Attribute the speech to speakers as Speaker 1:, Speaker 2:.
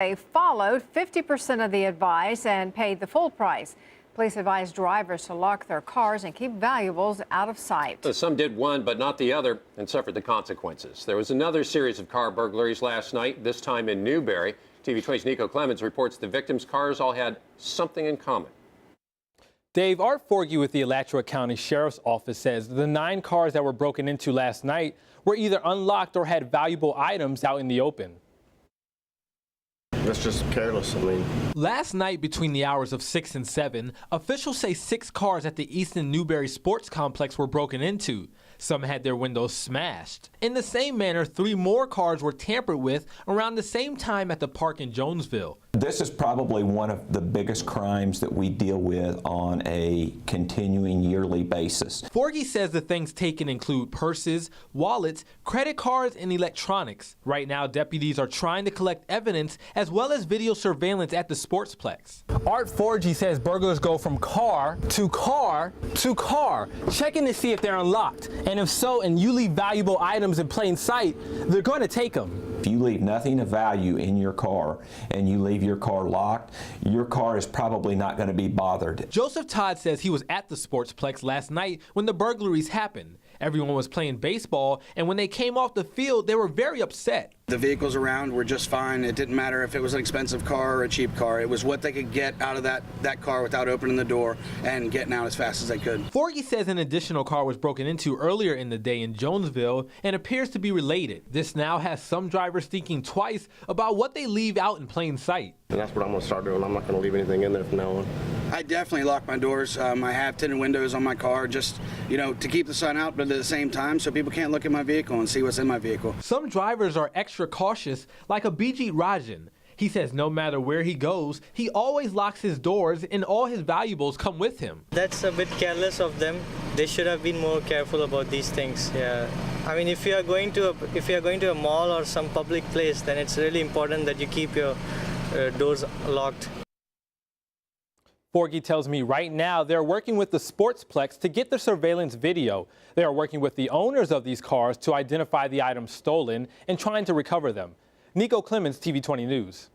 Speaker 1: They followed 50% of the advice and paid the full price. Police advise drivers to lock their cars and keep valuables out of sight.
Speaker 2: Some did one, but not the other, and suffered the consequences. There was another series of car burglaries last night, this time in Newberry. TV 20's Nico Clemens reports the victims' cars all had something in common.
Speaker 3: Dave, Art Forgy with the Alachua County Sheriff's Office says the 9 cars that were broken into last night were either unlocked or had valuable items out in the open.
Speaker 4: That's just careless.
Speaker 3: Last night, between the hours of 6 and 7, officials say 6 cars at the Easton Newberry Sports Complex were broken into. Some had their windows smashed. In the same manner, 3 more cars were tampered with around the same time at the park in Jonesville.
Speaker 5: This is probably one of the biggest crimes that we deal with on a continuing yearly basis.
Speaker 3: Forgy says the things taken include purses, wallets, credit cards, and electronics. Right now, deputies are trying to collect evidence as well as video surveillance at the Sportsplex. Art Forgy says burglars go from car to car to car, checking to see if they're unlocked. And if so, and you leave valuable items in plain sight, they're going to take them.
Speaker 5: If you leave nothing of value in your car and you leave your car locked, your car is probably not going to be bothered.
Speaker 3: Joseph Todd says he was at the Sportsplex last night when the burglaries happened. Everyone was playing baseball, and when they came off the field, they were very upset.
Speaker 6: The vehicles around were just fine. It didn't matter if it was an expensive car or a cheap car. It was what they could get out of that car without opening the door and getting out as fast as they could.
Speaker 3: Forgy says an additional car was broken into earlier in the day in Jonesville and appears to be related. This now has some drivers thinking twice about what they leave out in plain sight.
Speaker 4: And that's what I'm going to start doing. I'm not going to leave anything in there from now on.
Speaker 6: I definitely lock my doors. I have tinted windows on my car just, to keep the sun out, but at the same time so people can't look at my vehicle and see what's in my vehicle.
Speaker 3: Some drivers are extra cautious, like Abhijit Rajan. He says no matter where he goes, he always locks his doors and all his valuables come with him.
Speaker 7: That's a bit careless of them. They should have been more careful about these things. Yeah. I mean, if you are going to a mall or some public place, then it's really important that you keep your doors locked.
Speaker 3: Forgy tells me right now they're working with the Sportsplex to get the surveillance video. They are working with the owners of these cars to identify the items stolen and trying to recover them. Nico Clemens, TV 20 News.